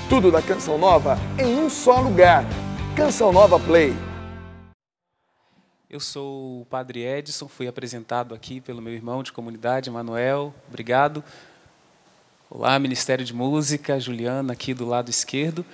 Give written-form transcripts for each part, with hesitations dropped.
Tudo da Canção Nova em um só lugar. Canção Nova Play. Eu sou o Padre Edson, fui apresentado aqui pelo meu irmão de comunidade, Manuel. Obrigado. Olá, Ministério de Música, Juliana, aqui do lado esquerdo.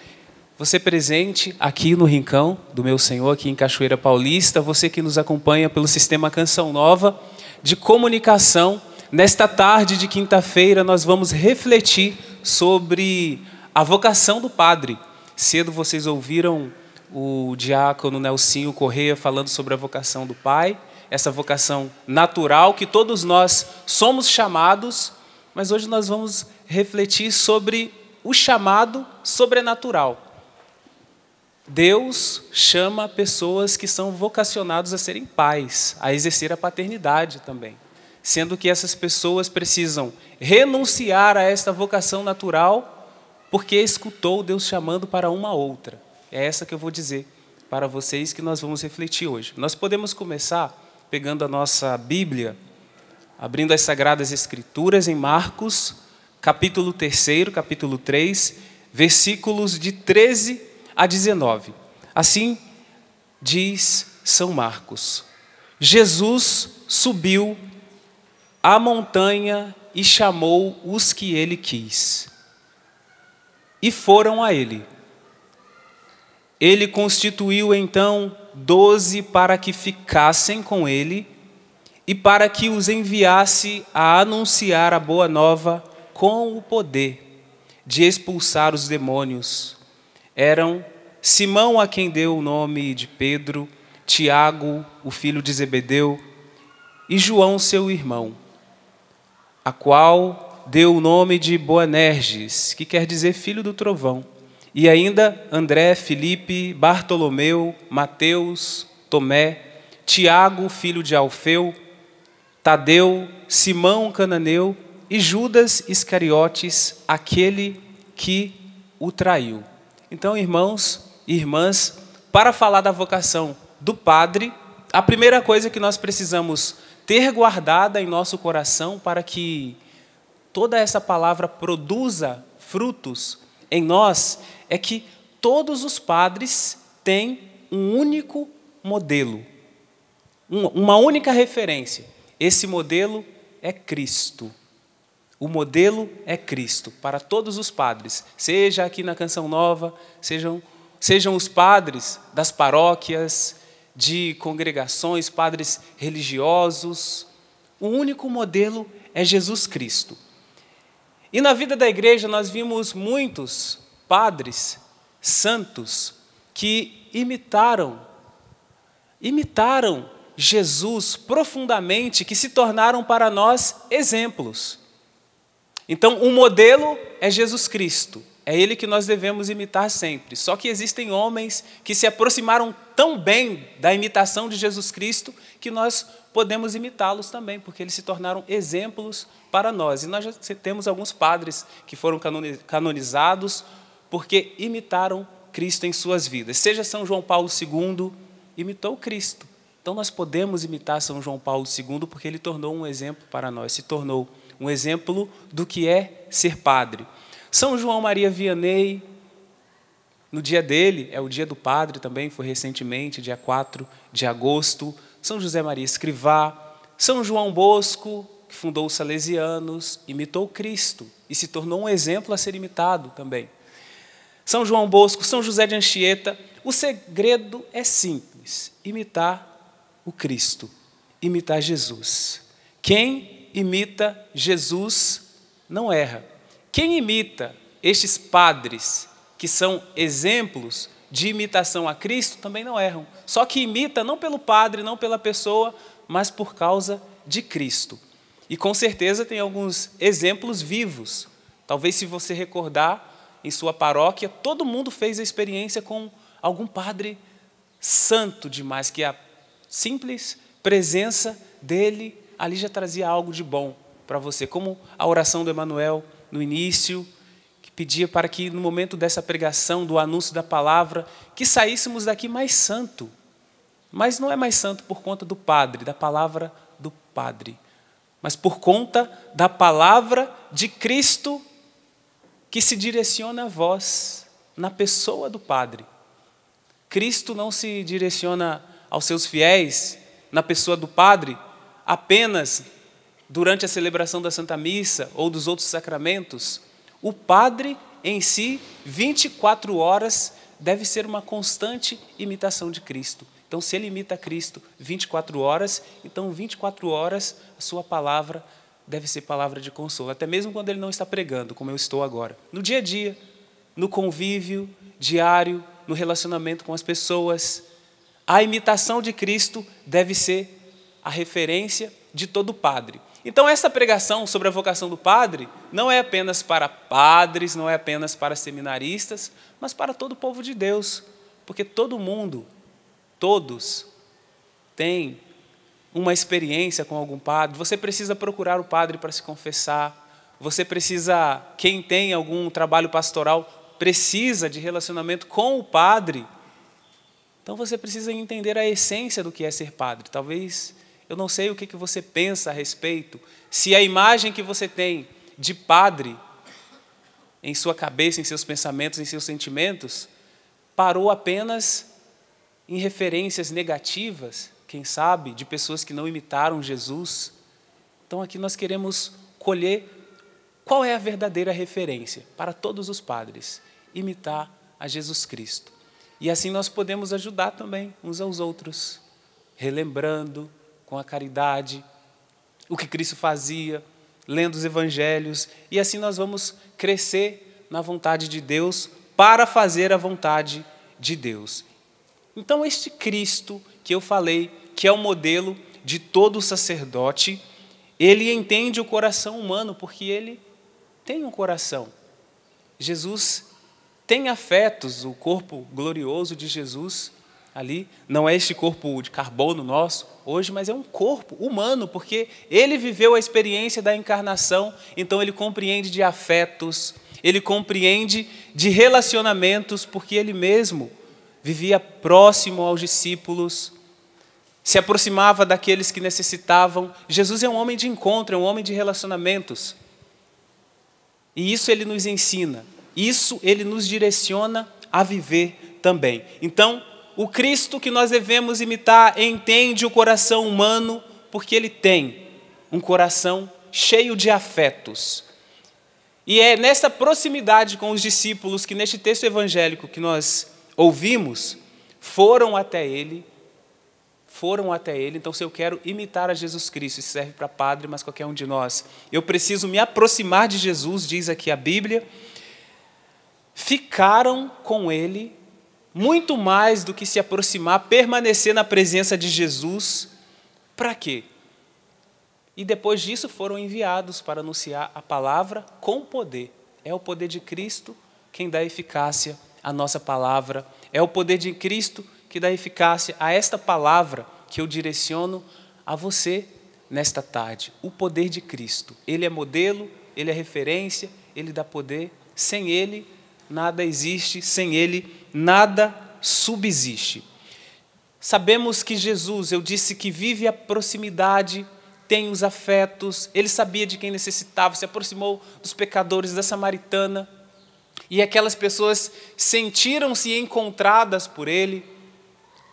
Você presente aqui no Rincão do Meu Senhor, aqui em Cachoeira Paulista. Você que nos acompanha pelo Sistema Canção Nova de Comunicação. Nesta tarde de quinta-feira, nós vamos refletir sobre a vocação do padre. Cedo vocês ouviram o diácono Nelsinho Correia falando sobre a vocação do pai, essa vocação natural que todos nós somos chamados, mas hoje nós vamos refletir sobre o chamado sobrenatural. Deus chama pessoas que são vocacionados a serem pais, a exercer a paternidade também, sendo que essas pessoas precisam renunciar a esta vocação natural porque escutou Deus chamando para uma outra. É essa que eu vou dizer para vocês que nós vamos refletir hoje. Nós podemos começar pegando a nossa Bíblia, abrindo as Sagradas Escrituras em Marcos, capítulo 3, capítulo 3, versículos de 13 a 19. Assim diz São Marcos. Jesus subiu à montanha e chamou os que ele quis. E foram a ele. Ele constituiu então 12 para que ficassem com ele e para que os enviasse a anunciar a boa nova com o poder de expulsar os demônios. Eram Simão, a quem deu o nome de Pedro, Tiago, o filho de Zebedeu, e João, seu irmão, a qual deu o nome de Boanerges, que quer dizer filho do trovão. E ainda André, Filipe, Bartolomeu, Mateus, Tomé, Tiago, filho de Alfeu, Tadeu, Simão cananeu e Judas Iscariotes, aquele que o traiu. Então, irmãos e irmãs, para falar da vocação do padre, a primeira coisa que nós precisamos ter guardada em nosso coração para que toda essa palavra produza frutos em nós é que todos os padres têm um único modelo, uma única referência. Esse modelo é Cristo. O modelo é Cristo para todos os padres, seja aqui na Canção Nova, sejam os padres das paróquias, de congregações, padres religiosos. O único modelo é Jesus Cristo. E na vida da igreja nós vimos muitos padres santos que imitaram Jesus profundamente, que se tornaram para nós exemplos. Então, o modelo é Jesus Cristo. É Ele que nós devemos imitar sempre. Só que existem homens que se aproximaram tão bem da imitação de Jesus Cristo que nós podemos imitá-los também, porque eles se tornaram exemplos para nós. E nós já temos alguns padres que foram canonizados porque imitaram Cristo em suas vidas. Seja São João Paulo II, imitou Cristo. Então nós podemos imitar São João Paulo II porque ele tornou um exemplo para nós, se tornou um exemplo do que é ser padre. São João Maria Vianney, no dia dele, é o dia do padre também, foi recentemente, dia 4 de agosto. São José Maria Escrivá, São João Bosco, que fundou os Salesianos, imitou Cristo e se tornou um exemplo a ser imitado também. São João Bosco, São José de Anchieta, o segredo é simples, imitar o Cristo, imitar Jesus. Quem imita Jesus não erra. Quem imita estes padres que são exemplos de imitação a Cristo também não erram. Só que imita não pelo padre, não pela pessoa, mas por causa de Cristo. E com certeza tem alguns exemplos vivos. Talvez se você recordar, em sua paróquia, todo mundo fez a experiência com algum padre santo demais, que a simples presença dele ali já trazia algo de bom para você, como a oração do Emanuel no início, que pedia para que no momento dessa pregação, do anúncio da palavra, que saíssemos daqui mais santo. Mas não é mais santo por conta do padre, da palavra do padre, mas por conta da palavra de Cristo que se direciona a vós. na pessoa do padre. Cristo não se direciona aos seus fiéis na pessoa do padre apenas durante a celebração da Santa Missa ou dos outros sacramentos. O padre em si, 24 horas, deve ser uma constante imitação de Cristo. Então, se ele imita Cristo 24 horas, então 24 horas a sua palavra deve ser palavra de consolo, até mesmo quando ele não está pregando, como eu estou agora. No dia a dia, no convívio diário, no relacionamento com as pessoas, a imitação de Cristo deve ser a referência de todo padre. Então, essa pregação sobre a vocação do padre não é apenas para padres, não é apenas para seminaristas, mas para todo o povo de Deus, porque todo mundo, todos, têm uma experiência com algum padre. Você precisa procurar o padre para se confessar, você precisa, quem tem algum trabalho pastoral, precisa de relacionamento com o padre. Então, você precisa entender a essência do que é ser padre. Talvez, eu não sei o que você pensa a respeito, se a imagem que você tem de padre em sua cabeça, em seus pensamentos, em seus sentimentos, parou apenas em referências negativas, quem sabe, de pessoas que não imitaram Jesus. Então, aqui nós queremos colher qual é a verdadeira referência para todos os padres: imitar a Jesus Cristo. E assim nós podemos ajudar também uns aos outros, relembrando com a caridade o que Cristo fazia, lendo os evangelhos, e assim nós vamos crescer na vontade de Deus para fazer a vontade de Deus. Então, este Cristo que eu falei, que é o modelo de todo sacerdote, ele entende o coração humano, porque ele tem um coração. Jesus tem afetos, o corpo glorioso de Jesus ali, não é este corpo de carbono nosso hoje, mas é um corpo humano, porque ele viveu a experiência da encarnação, então ele compreende de afetos, ele compreende de relacionamentos, porque ele mesmo vivia próximo aos discípulos, se aproximava daqueles que necessitavam. Jesus é um homem de encontro, é um homem de relacionamentos. E isso ele nos ensina, isso ele nos direciona a viver também. Então, o Cristo que nós devemos imitar entende o coração humano, porque ele tem um coração cheio de afetos. E é nessa proximidade com os discípulos que neste texto evangélico que nós ouvimos, foram até ele. Então, se eu quero imitar a Jesus Cristo, isso serve para padre, mas qualquer um de nós, eu preciso me aproximar de Jesus, diz aqui a Bíblia, ficaram com ele, muito mais do que se aproximar, permanecer na presença de Jesus. Para quê? E depois disso foram enviados para anunciar a palavra com poder. É o poder de Cristo quem dá eficácia à nossa palavra. É o poder de Cristo que dá eficácia a esta palavra que eu direciono a você nesta tarde. O poder de Cristo. Ele é modelo, ele é referência, ele dá poder. Sem ele, nada existe, sem ele, nada subsiste. Sabemos que Jesus, eu disse que vive a proximidade, tem os afetos, ele sabia de quem necessitava, se aproximou dos pecadores, da samaritana, e aquelas pessoas sentiram-se encontradas por ele,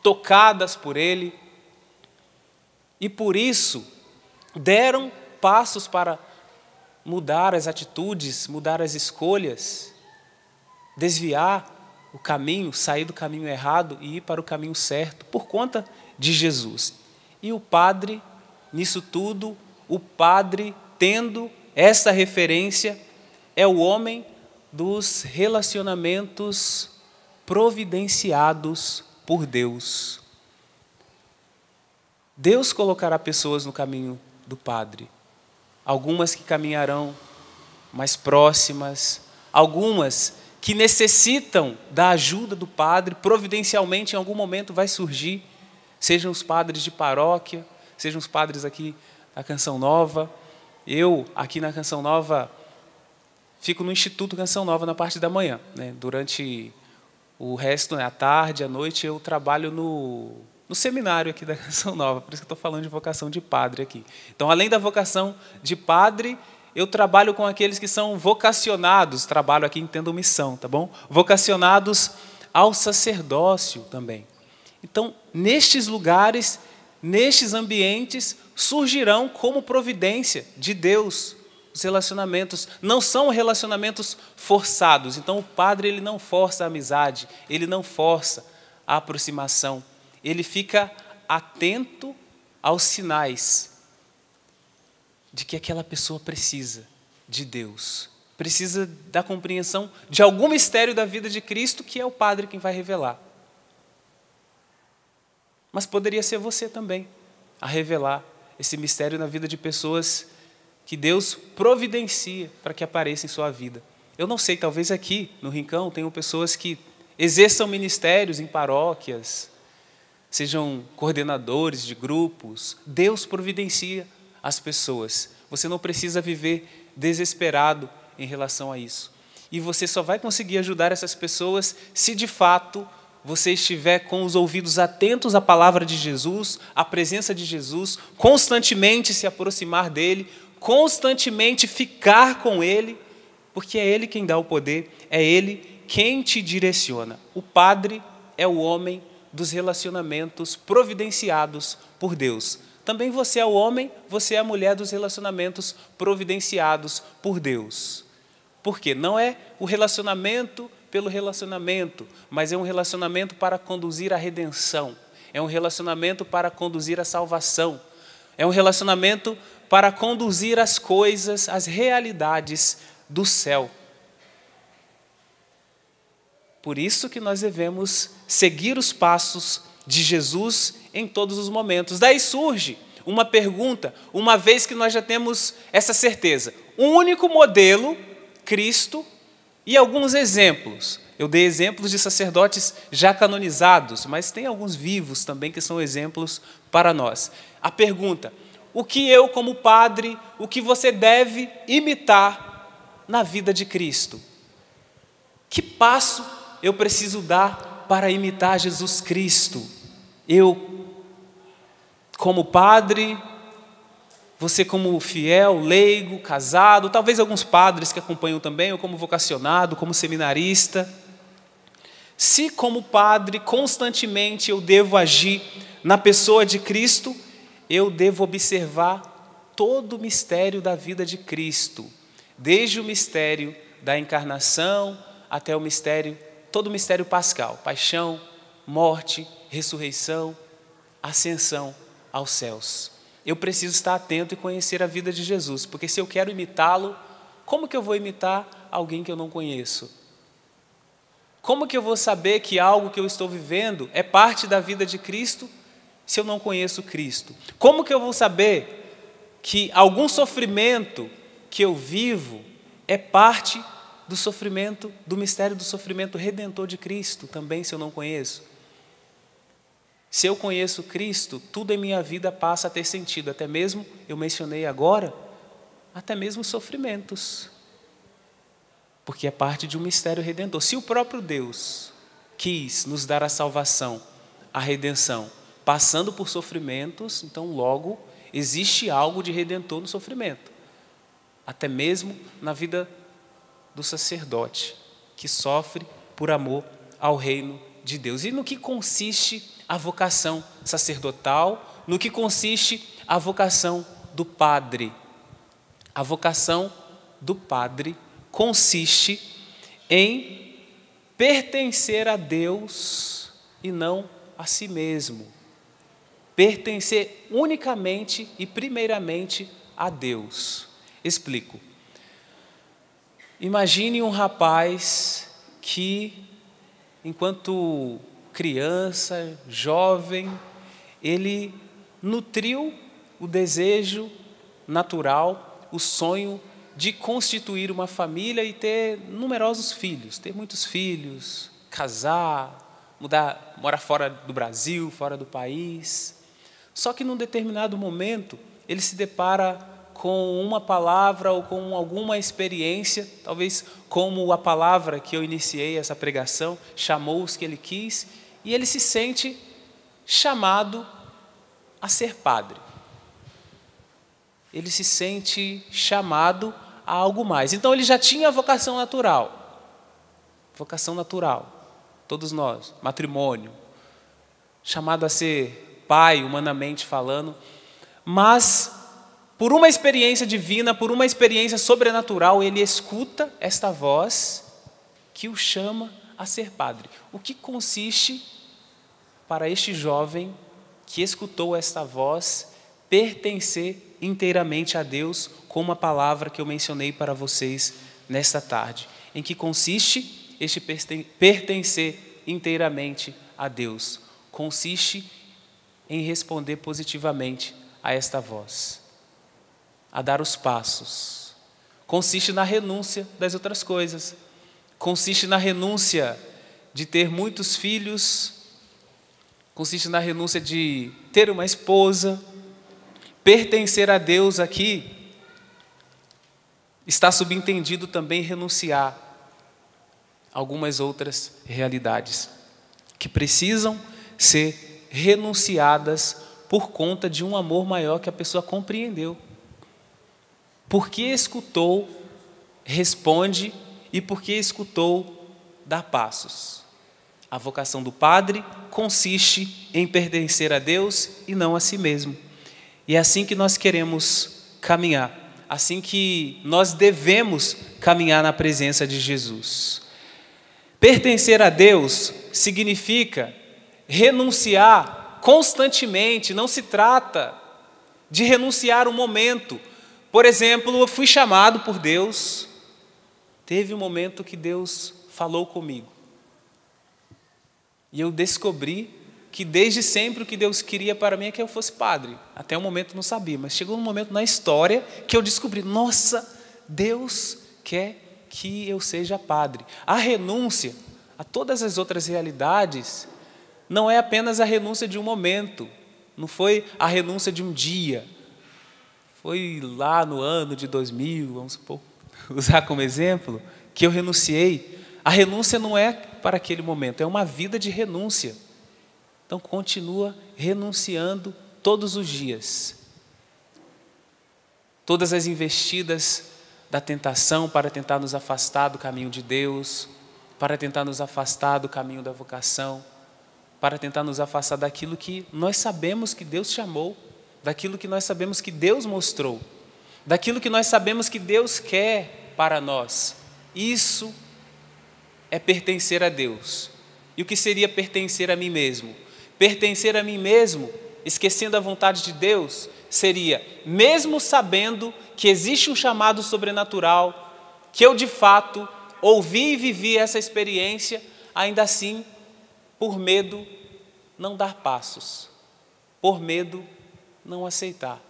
tocadas por ele, e por isso deram passos para mudar as atitudes, mudar as escolhas, desviar o caminho, sair do caminho errado e ir para o caminho certo, por conta de Jesus. E o padre, nisso tudo, o padre, tendo essa referência, é o homem dos relacionamentos providenciados por Deus. Deus colocará pessoas no caminho do padre, algumas que caminharão mais próximas, algumas que necessitam da ajuda do padre, providencialmente em algum momento vai surgir, sejam os padres de paróquia, sejam os padres aqui da Canção Nova. Eu, aqui na Canção Nova, fico no Instituto Canção Nova na parte da manhã, né? Durante o resto, à tarde, à noite, eu trabalho no seminário aqui da Canção Nova, por isso que eu estou falando de vocação de padre aqui. Então, além da vocação de padre, eu trabalho com aqueles que são vocacionados, trabalho aqui, entendo missão, tá bom? Vocacionados ao sacerdócio também. Então, nestes lugares, nestes ambientes, surgirão como providência de Deus os relacionamentos. Não são relacionamentos forçados. Então, o padre ele não força a amizade, ele não força a aproximação. Ele fica atento aos sinais de que aquela pessoa precisa de Deus, precisa da compreensão de algum mistério da vida de Cristo, que é o padre quem vai revelar. Mas poderia ser você também a revelar esse mistério na vida de pessoas que Deus providencia para que apareça em sua vida. Eu não sei, talvez aqui no Rincão tenham pessoas que exerçam ministérios em paróquias, sejam coordenadores de grupos. Deus providencia as pessoas. Você não precisa viver desesperado em relação a isso. E você só vai conseguir ajudar essas pessoas se de fato você estiver com os ouvidos atentos à palavra de Jesus, à presença de Jesus, constantemente se aproximar dele, constantemente ficar com ele, porque é ele quem dá o poder, é ele quem te direciona. O padre é o homem dos relacionamentos providenciados por Deus. Também você é o homem, você é a mulher dos relacionamentos providenciados por Deus. Porque não é o relacionamento pelo relacionamento, mas é um relacionamento para conduzir à redenção, é um relacionamento para conduzir à salvação, é um relacionamento para conduzir as coisas, as realidades do céu. Por isso que nós devemos seguir os passos de Jesus em todos os momentos. Daí surge uma pergunta, uma vez que nós já temos essa certeza. Um único modelo, Cristo, e alguns exemplos. Eu dei exemplos de sacerdotes já canonizados, mas tem alguns vivos também que são exemplos para nós. A pergunta: o que eu, como padre, o que você deve imitar na vida de Cristo? Que passo eu preciso dar para imitar Jesus Cristo? Eu, como padre, você como fiel, leigo, casado, talvez alguns padres que acompanham também, ou como vocacionado, como seminarista. Se como padre constantemente eu devo agir na pessoa de Cristo, eu devo observar todo o mistério da vida de Cristo, desde o mistério da encarnação até o mistério, todo o mistério pascal, paixão, morte, ressurreição, ascensão aos céus. Eu preciso estar atento e conhecer a vida de Jesus, porque se eu quero imitá-lo, como que eu vou imitar alguém que eu não conheço? Como que eu vou saber que algo que eu estou vivendo é parte da vida de Cristo se eu não conheço Cristo? Como que eu vou saber que algum sofrimento que eu vivo é parte do sofrimento, do mistério do sofrimento redentor de Cristo também, se eu não conheço? Se eu conheço Cristo, tudo em minha vida passa a ter sentido, até mesmo, eu mencionei agora, até mesmo sofrimentos, porque é parte de um mistério redentor. Se o próprio Deus quis nos dar a salvação, a redenção, passando por sofrimentos, então logo existe algo de redentor no sofrimento, até mesmo na vida do sacerdote, que sofre por amor ao reino de Deus. E no que consiste a vocação sacerdotal, no que consiste a vocação do padre? A vocação do padre consiste em pertencer a Deus e não a si mesmo. Pertencer unicamente e primeiramente a Deus. Explico. Imagine um rapaz que, enquanto criança, jovem, ele nutriu o desejo natural, o sonho de constituir uma família e ter numerosos filhos, ter muitos filhos, casar, morar fora do Brasil, fora do país. Só que num determinado momento, ele se depara com uma palavra ou com alguma experiência, talvez como a palavra que eu iniciei essa pregação, chamou os que ele quis, e ele se sente chamado a ser padre. ele se sente chamado a algo mais. Então ele já tinha a vocação natural. Vocação natural. Todos nós, matrimônio, chamado a ser pai, humanamente falando, mas por uma experiência divina, por uma experiência sobrenatural, ele escuta esta voz que o chama a ser padre. O que consiste para este jovem que escutou esta voz pertencer inteiramente a Deus, como a palavra que eu mencionei para vocês nesta tarde? Em que consiste este pertencer inteiramente a Deus? Consiste em responder positivamente a esta voz, a dar os passos. Consiste na renúncia das outras coisas. Consiste na renúncia de ter muitos filhos. Consiste na renúncia de ter uma esposa. Pertencer a Deus aqui está subentendido também renunciar a algumas outras realidades que precisam ser renunciadas por conta de um amor maior que a pessoa compreendeu. Porque escutou, responde, e porque escutou, dá passos. A vocação do padre consiste em pertencer a Deus e não a si mesmo. E é assim que nós queremos caminhar, assim que nós devemos caminhar na presença de Jesus. Pertencer a Deus significa renunciar constantemente. Não se trata de renunciar um momento. Por exemplo, eu fui chamado por Deus, teve um momento que Deus falou comigo. E eu descobri que desde sempre o que Deus queria para mim é que eu fosse padre. Até o momento não sabia, mas chegou um momento na história que eu descobri, nossa, Deus quer que eu seja padre. A renúncia a todas as outras realidades não é apenas a renúncia de um momento, não foi a renúncia de um dia. Foi lá no ano de 2000, vamos usar como exemplo, que eu renunciei. A renúncia não é para aquele momento, é uma vida de renúncia. Então, continua renunciando todos os dias. Todas as investidas da tentação para tentar nos afastar do caminho de Deus, para tentar nos afastar do caminho da vocação, para tentar nos afastar daquilo que nós sabemos que Deus chamou, daquilo que nós sabemos que Deus mostrou, daquilo que nós sabemos que Deus quer para nós. Isso é pertencer a Deus. E o que seria pertencer a mim mesmo? Pertencer a mim mesmo, esquecendo a vontade de Deus, seria, mesmo sabendo que existe um chamado sobrenatural, que eu de fato ouvi e vivi essa experiência, ainda assim, por medo, não dar passos, por medo, não aceitar.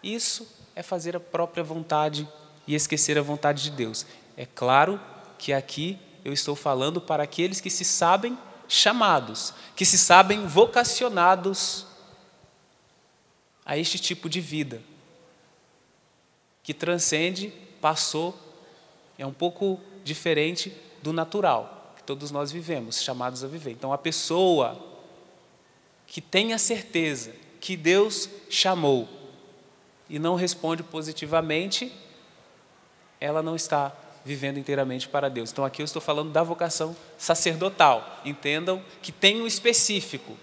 Isso é fazer a própria vontade e esquecer a vontade de Deus. É claro que aqui eu estou falando para aqueles que se sabem chamados, que se sabem vocacionados a este tipo de vida, que transcende, passou, é um pouco diferente do natural, que todos nós vivemos, chamados a viver. Então, a pessoa que tem a certeza que Deus chamou e não responde positivamente, ela não está vivendo inteiramente para Deus. Então aqui eu estou falando da vocação sacerdotal. Entendam que tem um específico.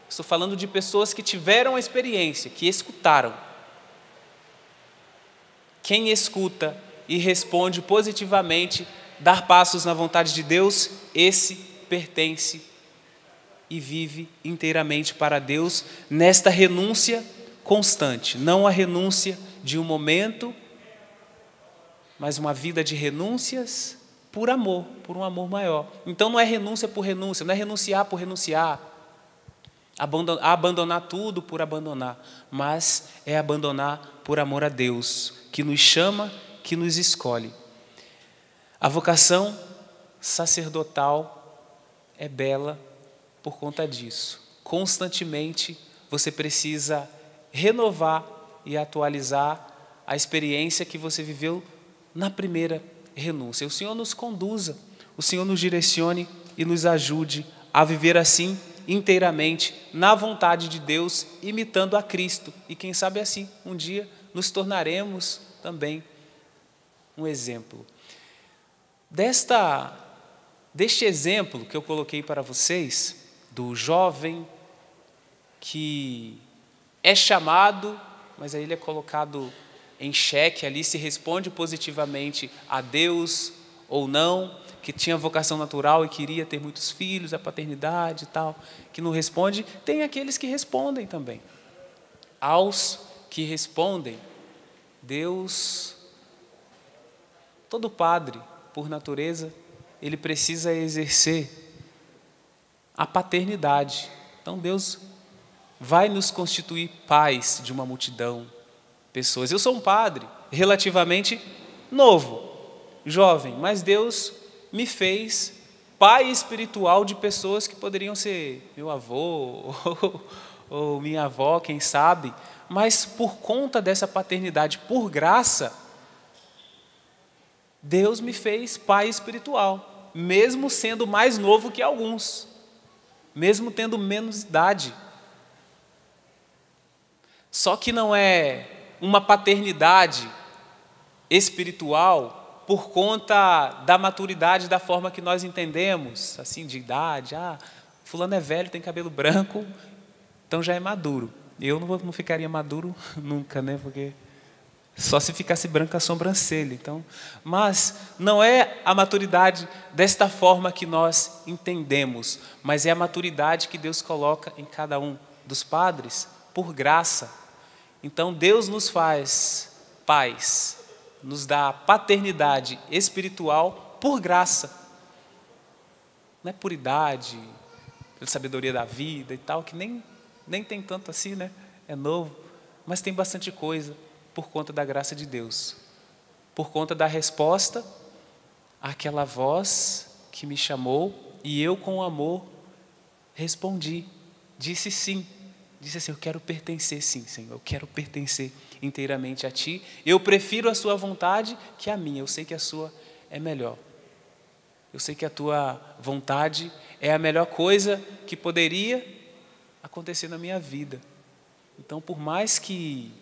Estou falando de pessoas que tiveram a experiência, que escutaram. Quem escuta e responde positivamente, dar passos na vontade de Deus, esse pertence e vive inteiramente para Deus nesta renúncia constante. Não a renúncia de um momento, mas uma vida de renúncias por amor, por um amor maior. Então não é renúncia por renúncia, não é renunciar por renunciar, abandonar tudo por abandonar, mas é abandonar por amor a Deus, que nos chama, que nos escolhe. A vocação sacerdotal é bela por conta disso. Constantemente você precisa renovar e atualizar a experiência que você viveu na primeira renúncia. O Senhor nos conduza, o Senhor nos direcione e nos ajude a viver assim inteiramente na vontade de Deus, imitando a Cristo. E quem sabe assim, um dia nos tornaremos também um exemplo. Deste exemplo que eu coloquei para vocês, do jovem que é chamado, mas aí ele é colocado em xeque ali, se responde positivamente a Deus ou não, que tinha vocação natural e queria ter muitos filhos, a paternidade e tal, que não responde. Tem aqueles que respondem também. Aos que respondem, Deus, todo padre, por natureza, ele precisa exercer a paternidade. Então Deus vai nos constituir pais de uma multidão, pessoas. Eu sou um padre relativamente novo, jovem, mas Deus me fez pai espiritual de pessoas que poderiam ser meu avô ou minha avó, quem sabe, mas por conta dessa paternidade, por graça, Deus me fez pai espiritual, mesmo sendo mais novo que alguns, mesmo tendo menos idade. Só que não é uma paternidade espiritual por conta da maturidade, da forma que nós entendemos, assim, de idade. Fulano é velho, tem cabelo branco, então já é maduro. Eu não ficaria maduro nunca, né? Porque só se ficasse branca a sobrancelha. Então, mas não é a maturidade desta forma que nós entendemos, mas é a maturidade que Deus coloca em cada um dos padres por graça. Então Deus nos faz pais, nos dá paternidade espiritual por graça. Não é por idade, pela sabedoria da vida e tal, que nem tem tanto assim, né? É novo, mas tem bastante coisa por conta da graça de Deus. Por conta da resposta àquela voz que me chamou e eu com amor respondi, disse sim. Disse assim, eu quero pertencer sim, Senhor, eu quero pertencer inteiramente a Ti. Eu prefiro a Sua vontade que a minha, eu sei que a Sua é melhor. Eu sei que a Tua vontade é a melhor coisa que poderia acontecer na minha vida. Então, por mais que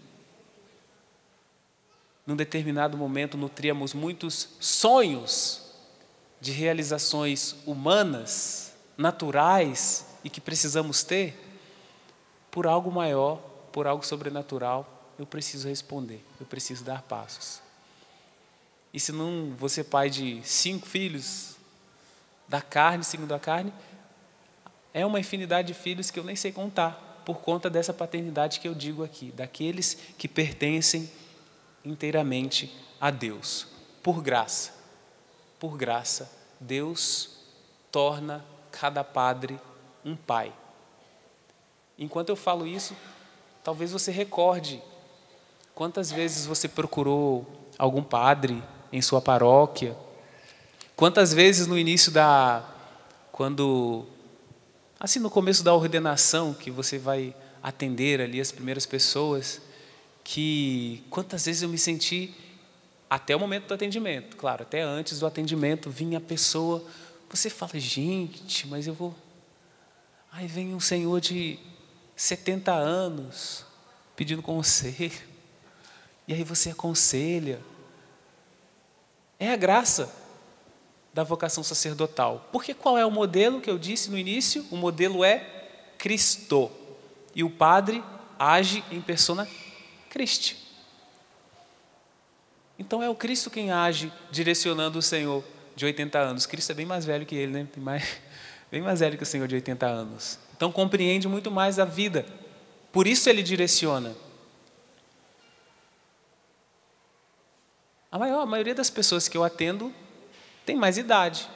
num determinado momento nutríamos muitos sonhos de realizações humanas, naturais e que precisamos ter, por algo maior, por algo sobrenatural, eu preciso responder, eu preciso dar passos. E se não vou ser pai de 5 filhos da carne, segundo a carne, é uma infinidade de filhos que eu nem sei contar, por conta dessa paternidade que eu digo aqui, daqueles que pertencem inteiramente a Deus. Por graça, Deus torna cada padre um pai. Enquanto eu falo isso, talvez você recorde quantas vezes você procurou algum padre em sua paróquia, quantas vezes no início assim no começo da ordenação, que você vai atender ali as primeiras pessoas, quantas vezes eu me senti, até o momento do atendimento, claro, até antes do atendimento, vinha a pessoa, você fala, gente, mas eu vou... Aí vem um senhor de 70 anos, pedindo conselho, e aí você aconselha. É a graça da vocação sacerdotal. Porque qual é o modelo que eu disse no início? O modelo é Cristo. E o padre age em persona Christi. Então é o Cristo quem age direcionando o Senhor de 80 anos. Cristo é bem mais velho que ele, né? Bem mais velho que o Senhor de 80 anos. Então compreende muito mais a vida. Por isso ele direciona. A maioria das pessoas que eu atendo tem mais idade.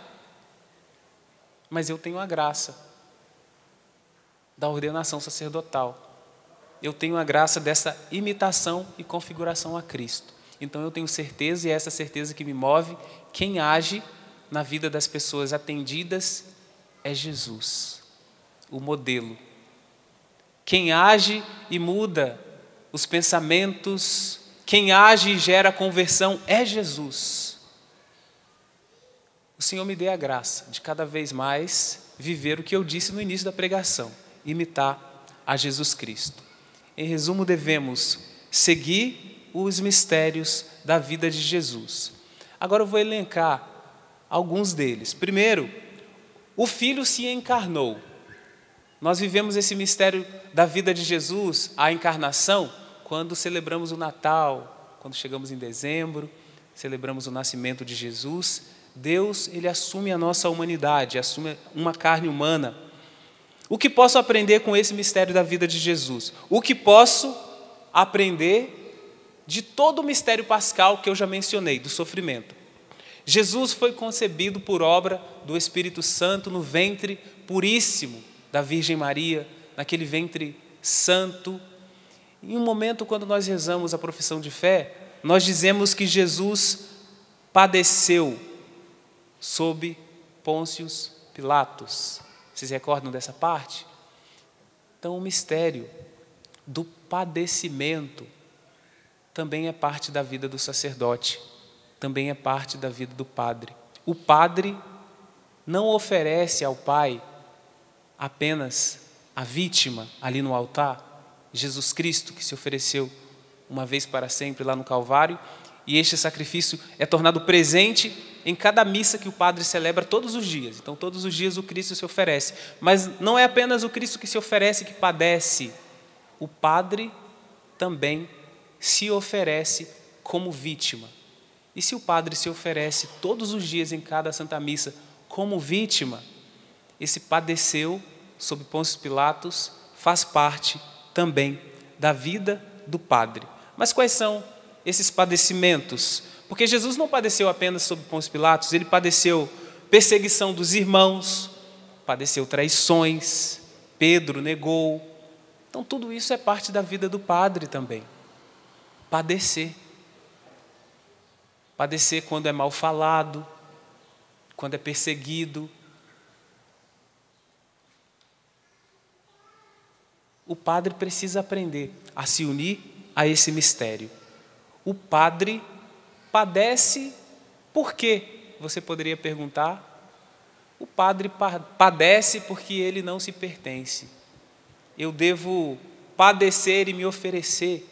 Mas eu tenho a graça da ordenação sacerdotal. Eu tenho a graça dessa imitação e configuração a Cristo. Então eu tenho certeza, e é essa certeza que me move, quem age na vida das pessoas atendidas é Jesus, o modelo. Quem age e muda os pensamentos, quem age e gera conversão é Jesus. O Senhor me dê a graça de cada vez mais viver o que eu disse no início da pregação, imitar a Jesus Cristo. Em resumo, devemos seguir os mistérios da vida de Jesus. Agora eu vou elencar alguns deles. Primeiro, o Filho se encarnou. Nós vivemos esse mistério da vida de Jesus, a encarnação, quando celebramos o Natal, quando chegamos em dezembro, celebramos o nascimento de Jesus. Deus, ele assume a nossa humanidade, assume uma carne humana. O que posso aprender com esse mistério da vida de Jesus? O que posso aprender de todo o mistério pascal que eu já mencionei, do sofrimento? Jesus foi concebido por obra do Espírito Santo no ventre puríssimo da Virgem Maria, naquele ventre santo. Em um momento, quando nós rezamos a profissão de fé, nós dizemos que Jesus padeceu sob Pôncio Pilatos. Vocês recordam dessa parte? Então, o mistério do padecimento também é parte da vida do sacerdote, também é parte da vida do padre. O padre não oferece ao Pai apenas a vítima ali no altar, Jesus Cristo, que se ofereceu uma vez para sempre lá no Calvário, e este sacrifício é tornado presente em cada missa que o padre celebra todos os dias. Então, todos os dias o Cristo se oferece. Mas não é apenas o Cristo que se oferece, que padece. O padre também se oferece como vítima. E se o padre se oferece todos os dias em cada Santa Missa como vítima, esse padeceu sob Pôncio Pilatos faz parte também da vida do padre. Mas quais são esses padecimentos? Porque Jesus não padeceu apenas sob Pôncio Pilatos, ele padeceu perseguição dos irmãos, padeceu traições, Pedro negou. Então tudo isso é parte da vida do padre também. Padecer. Padecer quando é mal falado, quando é perseguido. O padre precisa aprender a se unir a esse mistério. O padre padece por quê? Você poderia perguntar. O padre padece porque ele não se pertence. Eu devo padecer e me oferecer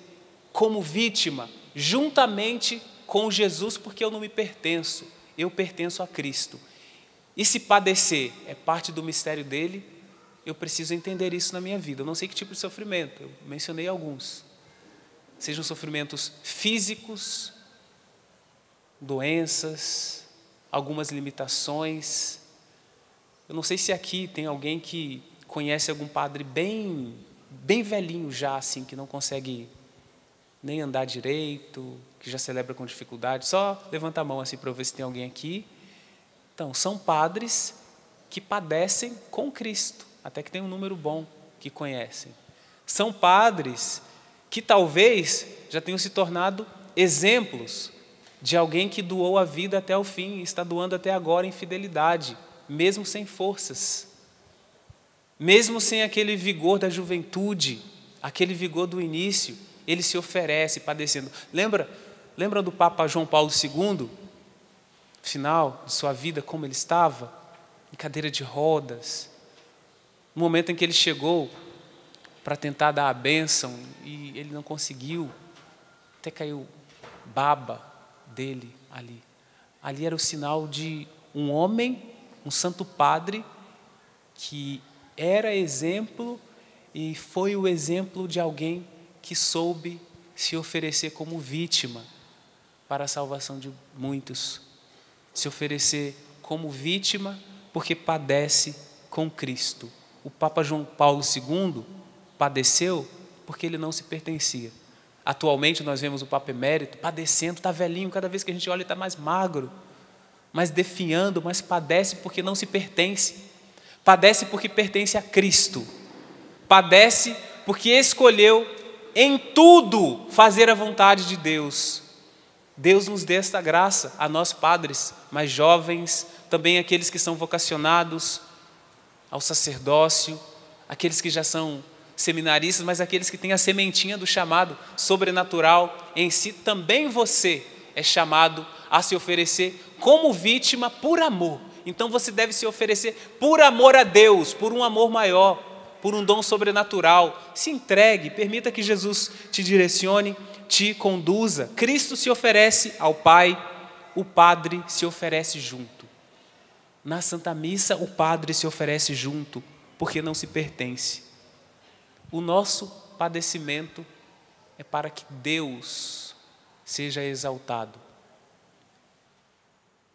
como vítima, juntamente com Jesus, porque eu não me pertenço, eu pertenço a Cristo. E se padecer é parte do mistério dele, eu preciso entender isso na minha vida. Eu não sei que tipo de sofrimento, eu mencionei alguns. Sejam sofrimentos físicos, doenças, algumas limitações. Eu não sei se aqui tem alguém que conhece algum padre bem velhinho já, assim, que não consegue nem andar direito, que já celebra com dificuldade. Só levanta a mão assim para eu ver se tem alguém aqui. Então, são padres que padecem com Cristo, até que tem um número bom que conhecem. São padres que talvez já tenham se tornado exemplos de alguém que doou a vida até o fim e está doando até agora em fidelidade, mesmo sem forças, mesmo sem aquele vigor da juventude, aquele vigor do início, ele se oferece padecendo. Lembra do Papa João Paulo II, final de sua vida, como ele estava? Em cadeira de rodas. No momento em que ele chegou para tentar dar a bênção e ele não conseguiu, até caiu baba dele ali. Ali era o sinal de um homem, um santo padre, que era exemplo e foi o exemplo de alguém que soube se oferecer como vítima para a salvação de muitos. Se oferecer como vítima porque padece com Cristo. O Papa João Paulo II padeceu porque ele não se pertencia. Atualmente nós vemos o Papa Emérito padecendo, está velhinho, cada vez que a gente olha ele está mais magro, mais definhando, mas padece porque não se pertence. Padece porque pertence a Cristo. Padece porque escolheu em tudo fazer a vontade de Deus. Deus nos dê esta graça, a nós padres mais jovens, também aqueles que são vocacionados ao sacerdócio, aqueles que já são seminaristas, mas aqueles que têm a sementinha do chamado sobrenatural em si. Também você é chamado a se oferecer como vítima por amor. Então você deve se oferecer por amor a Deus, por um amor maior, por um dom sobrenatural. Se entregue, permita que Jesus te direcione, te conduza. Cristo se oferece ao Pai, o Padre se oferece junto. Na Santa Missa, o Padre se oferece junto, porque não se pertence. O nosso padecimento é para que Deus seja exaltado.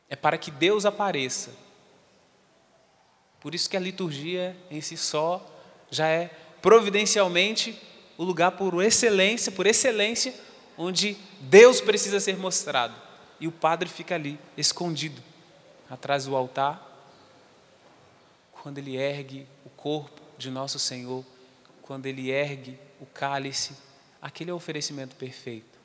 É para que Deus apareça. Por isso que a liturgia em si só já é providencialmente o lugar por excelência, onde Deus precisa ser mostrado. E o padre fica ali, escondido, atrás do altar, quando ele ergue o corpo de nosso Senhor, quando ele ergue o cálice, aquele é o oferecimento perfeito.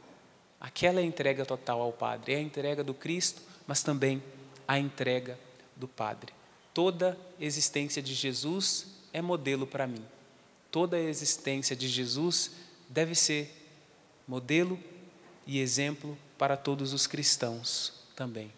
Aquela é a entrega total ao Padre, é a entrega do Cristo, mas também a entrega do Padre. Toda existência de Jesus é modelo para mim. Toda a existência de Jesus deve ser modelo e exemplo para todos os cristãos também.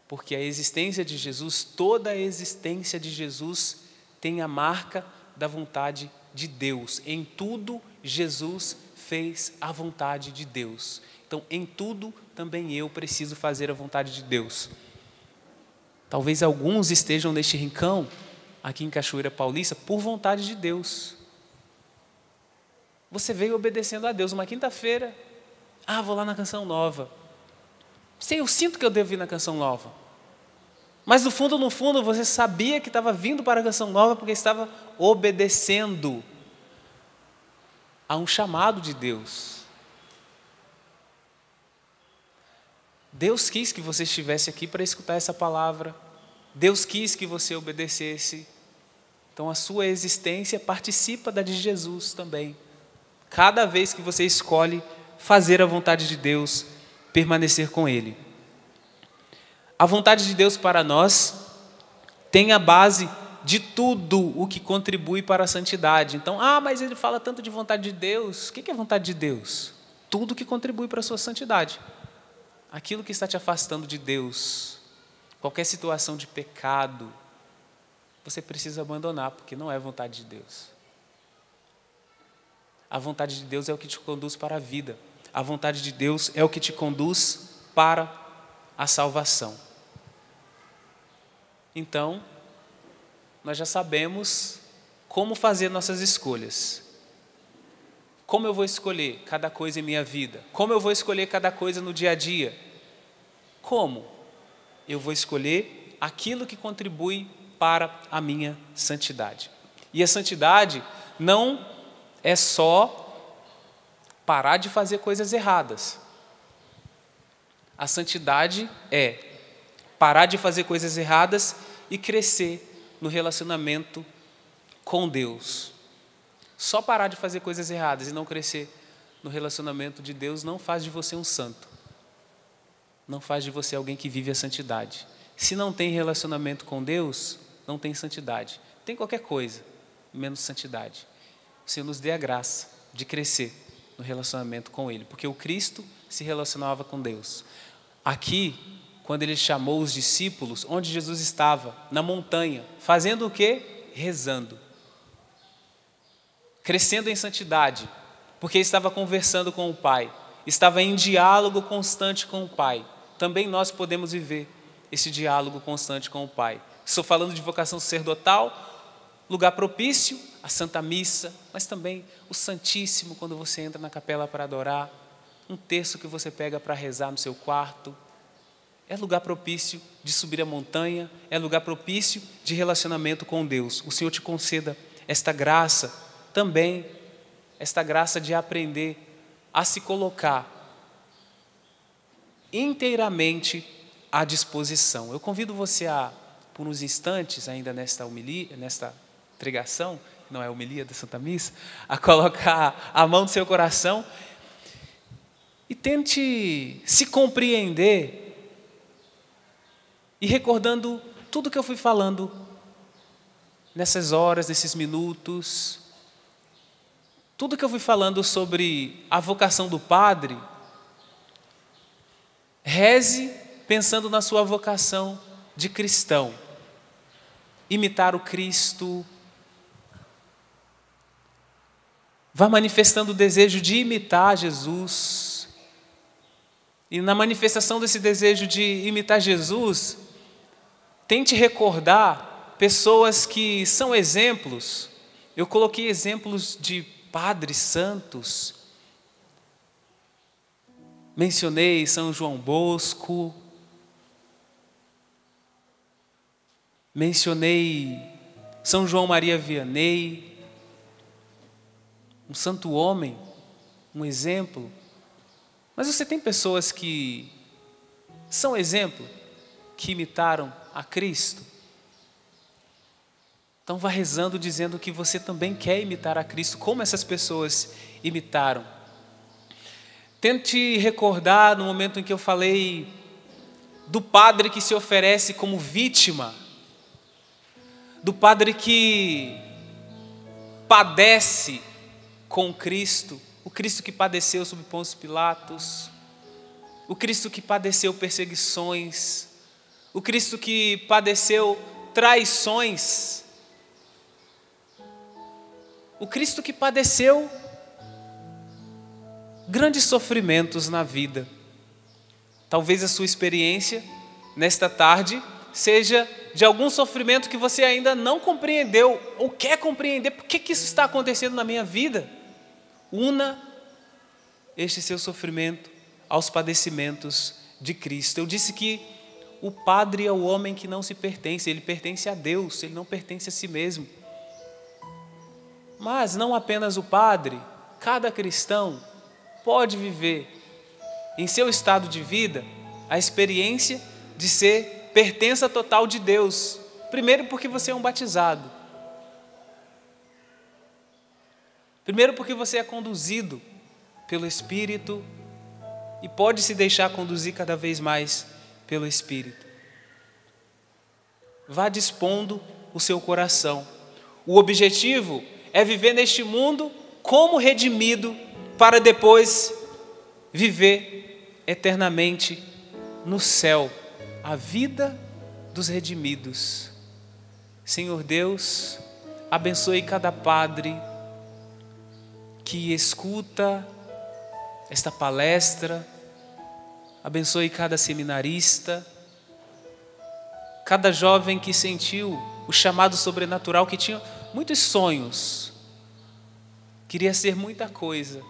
Porque a existência de Jesus, toda a existência de Jesus tem a marca da vontade de Deus. Em tudo, Jesus fez a vontade de Deus. Então, em tudo, também eu preciso fazer a vontade de Deus. Talvez alguns estejam neste rincão, aqui em Cachoeira Paulista, por vontade de Deus. Você veio obedecendo a Deus. Uma quinta-feira, vou lá na Canção Nova. Eu sinto que eu devo ir na Canção Nova. Mas no fundo, você sabia que estava vindo para a Canção Nova porque estava obedecendo a um chamado de Deus. Deus quis que você estivesse aqui para escutar essa palavra. Deus quis que você obedecesse. Então a sua existência participa da de Jesus também. Cada vez que você escolhe fazer a vontade de Deus, permanecer com Ele. A vontade de Deus para nós tem a base de tudo o que contribui para a santidade. Então, mas ele fala tanto de vontade de Deus. O que é vontade de Deus? Tudo que contribui para a sua santidade. Aquilo que está te afastando de Deus, qualquer situação de pecado, você precisa abandonar, porque não é vontade de Deus. A vontade de Deus é o que te conduz para a vida. A vontade de Deus é o que te conduz para a salvação. Então, nós já sabemos como fazer nossas escolhas. Como eu vou escolher cada coisa em minha vida? Como eu vou escolher cada coisa no dia a dia? Como? Eu vou escolher aquilo que contribui para a minha santidade. E a santidade não é só parar de fazer coisas erradas. A santidade é parar de fazer coisas erradas e crescer no relacionamento com Deus. Só parar de fazer coisas erradas e não crescer no relacionamento de Deus não faz de você um santo. Não faz de você alguém que vive a santidade. Se não tem relacionamento com Deus, não tem santidade. Tem qualquer coisa, menos santidade. O Senhor nos dê a graça de crescer no relacionamento com Ele, porque o Cristo se relacionava com Deus. Aqui, quando Ele chamou os discípulos, onde Jesus estava? Na montanha. Fazendo o quê? Rezando. Crescendo em santidade, porque estava conversando com o Pai. Estava em diálogo constante com o Pai. Também nós podemos viver esse diálogo constante com o Pai. Estou falando de vocação sacerdotal, lugar propício, a Santa Missa, mas também o Santíssimo, quando você entra na capela para adorar, um terço que você pega para rezar no seu quarto. É lugar propício de subir a montanha, é lugar propício de relacionamento com Deus. O Senhor te conceda esta graça também, esta graça de aprender a se colocar inteiramente à disposição. Eu convido você a, por uns instantes, ainda nesta homilia, nesta pregação, não é a homilia da Santa Missa, a colocar a mão no seu coração e tente se compreender e recordando tudo que eu fui falando nessas horas, nesses minutos, tudo que eu fui falando sobre a vocação do padre, reze pensando na sua vocação de cristão. Imitar o Cristo. Vá manifestando o desejo de imitar Jesus. E na manifestação desse desejo de imitar Jesus, tente recordar pessoas que são exemplos. Eu coloquei exemplos de padres santos. Mencionei São João Bosco. Mencionei São João Maria Vianney. Um santo homem, um exemplo. Mas você tem pessoas que são exemplo, que imitaram a Cristo? Então vá rezando dizendo que você também quer imitar a Cristo, como essas pessoas imitaram. Tente recordar no momento em que eu falei do padre que se oferece como vítima, do padre que padece com Cristo, o Cristo que padeceu sob Pôncio Pilatos, o Cristo que padeceu perseguições, o Cristo que padeceu traições, o Cristo que padeceu grandes sofrimentos na vida. Talvez a sua experiência nesta tarde seja de algum sofrimento que você ainda não compreendeu ou quer compreender. Por que isso está acontecendo na minha vida? Una este seu sofrimento aos padecimentos de Cristo. Eu disse que o padre é o homem que não se pertence, ele pertence a Deus, ele não pertence a si mesmo. Mas não apenas o padre, cada cristão pode viver em seu estado de vida a experiência de ser pertença total de Deus. Primeiro porque você é um batizado. Primeiro porque você é conduzido pelo Espírito e pode se deixar conduzir cada vez mais pelo Espírito. Vá dispondo o seu coração. O objetivo é viver neste mundo como redimido para depois viver eternamente no céu, a vida dos redimidos. Senhor Deus, abençoe cada padre que escuta esta palestra, abençoe cada seminarista, cada jovem que sentiu o chamado sobrenatural, que tinha muitos sonhos, queria ser muita coisa,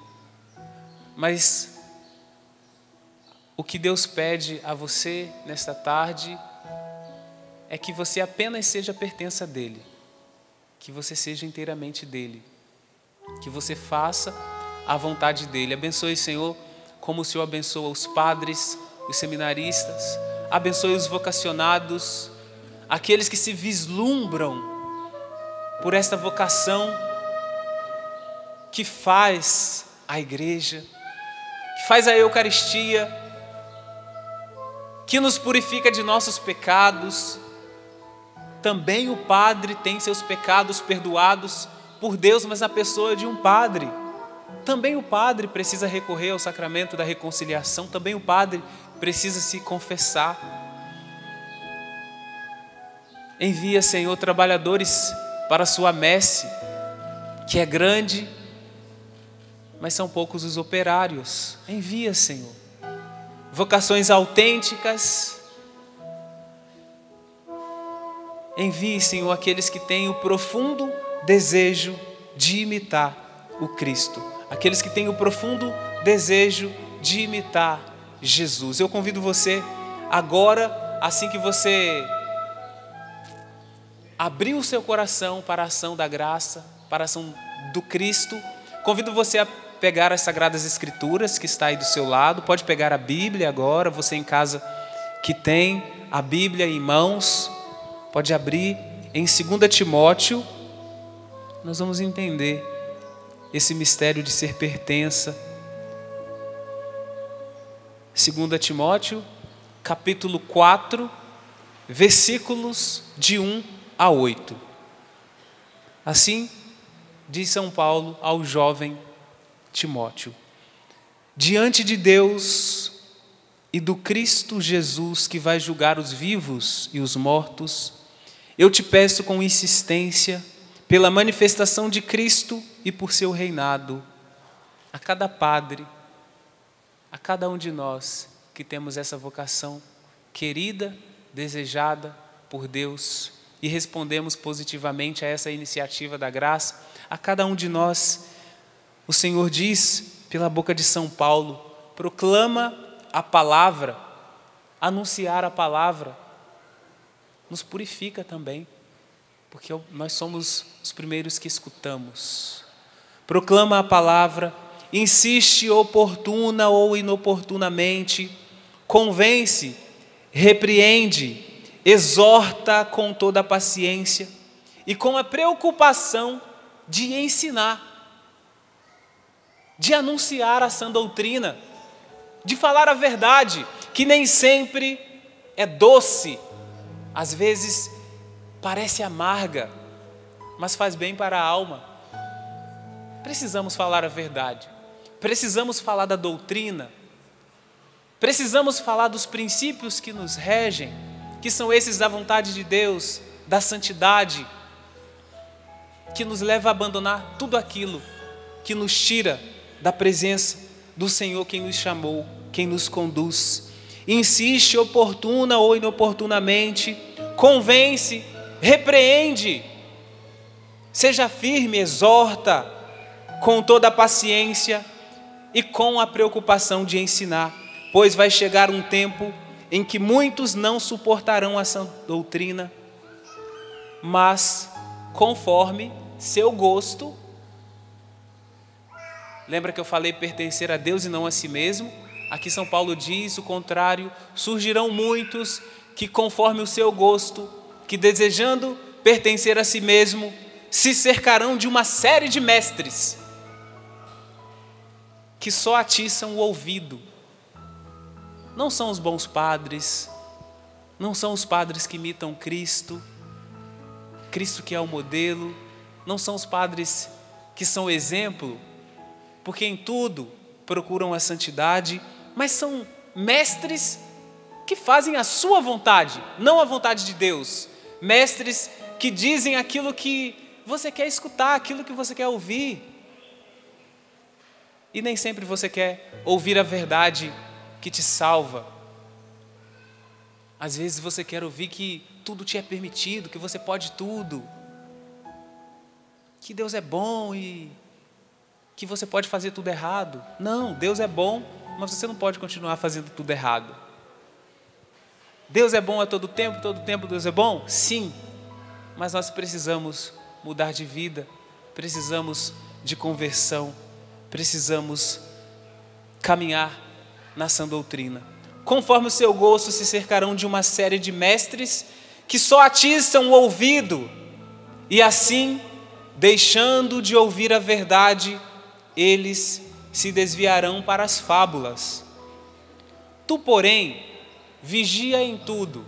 mas o que Deus pede a você nesta tarde é que você apenas seja pertença dEle, que você seja inteiramente dEle, que você faça a vontade dEle. Abençoe, Senhor, como o Senhor abençoa os padres, os seminaristas, abençoe os vocacionados, aqueles que se vislumbram por esta vocação que faz a igreja, que faz a Eucaristia, que nos purifica de nossos pecados. Também o padre tem seus pecados perdoados por Deus, mas na pessoa de um padre. Também o padre precisa recorrer ao sacramento da reconciliação, também o padre precisa se confessar. Envia, Senhor, trabalhadores para a sua messe, que é grande, mas são poucos os operários. Envia, Senhor, vocações autênticas. Envie, Senhor, aqueles que têm o profundo desejo de imitar o Cristo, aqueles que têm o profundo desejo de imitar Jesus. Eu convido você agora, assim que você abrir o seu coração para a ação da graça, para a ação do Cristo, convido você a pegar as Sagradas Escrituras que está aí do seu lado. Pode pegar a Bíblia agora, você em casa que tem a Bíblia em mãos, pode abrir em 2 Timóteo. Nós vamos entender esse mistério de ser pertença. 2 Timóteo, capítulo 4, versículos de 1 a 8. Assim diz São Paulo ao jovem Timóteo: diante de Deus e do Cristo Jesus, que vai julgar os vivos e os mortos, eu te peço com insistência, pela manifestação de Cristo e por seu reinado, a cada padre, a cada um de nós, que temos essa vocação querida, desejada por Deus e respondemos positivamente a essa iniciativa da graça, a cada um de nós, o Senhor diz pela boca de São Paulo: proclama a palavra, anunciar a palavra, nos purifica também, porque nós somos os primeiros que escutamos. Proclama a palavra, insiste oportuna ou inoportunamente, convence, repreende, exorta com toda a paciência e com a preocupação de ensinar, de anunciar a sã doutrina, de falar a verdade, que nem sempre é doce, às vezes parece amarga, mas faz bem para a alma. Precisamos falar a verdade, precisamos falar da doutrina, precisamos falar dos princípios que nos regem, que são esses da vontade de Deus, da santidade, que nos leva a abandonar tudo aquilo que nos tira da presença do Senhor, quem nos chamou, quem nos conduz. Insiste oportuna ou inoportunamente, convence, repreende, seja firme, exorta, com toda a paciência e com a preocupação de ensinar, pois vai chegar um tempo em que muitos não suportarão a sã doutrina, mas conforme seu gosto. Lembra que eu falei pertencer a Deus e não a si mesmo? Aqui São Paulo diz o contrário: surgirão muitos que conforme o seu gosto, que desejando pertencer a si mesmo, se cercarão de uma série de mestres, que só atiçam o ouvido. Não são os bons padres, não são os padres que imitam Cristo, Cristo que é o modelo, não são os padres que são exemplo, porque em tudo procuram a santidade, mas são mestres que fazem a sua vontade, não a vontade de Deus. Mestres que dizem aquilo que você quer escutar, aquilo que você quer ouvir. E nem sempre você quer ouvir a verdade que te salva. Às vezes você quer ouvir que tudo te é permitido, que você pode tudo, que Deus é bom e que você pode fazer tudo errado. Não, Deus é bom, mas você não pode continuar fazendo tudo errado. Deus é bom a todo tempo Deus é bom? Sim, mas nós precisamos mudar de vida, precisamos de conversão, precisamos caminhar na sã doutrina. Conforme o seu gosto se cercarão de uma série de mestres que só atiçam o ouvido e assim, deixando de ouvir a verdade, eles se desviarão para as fábulas. Tu, porém, vigia em tudo,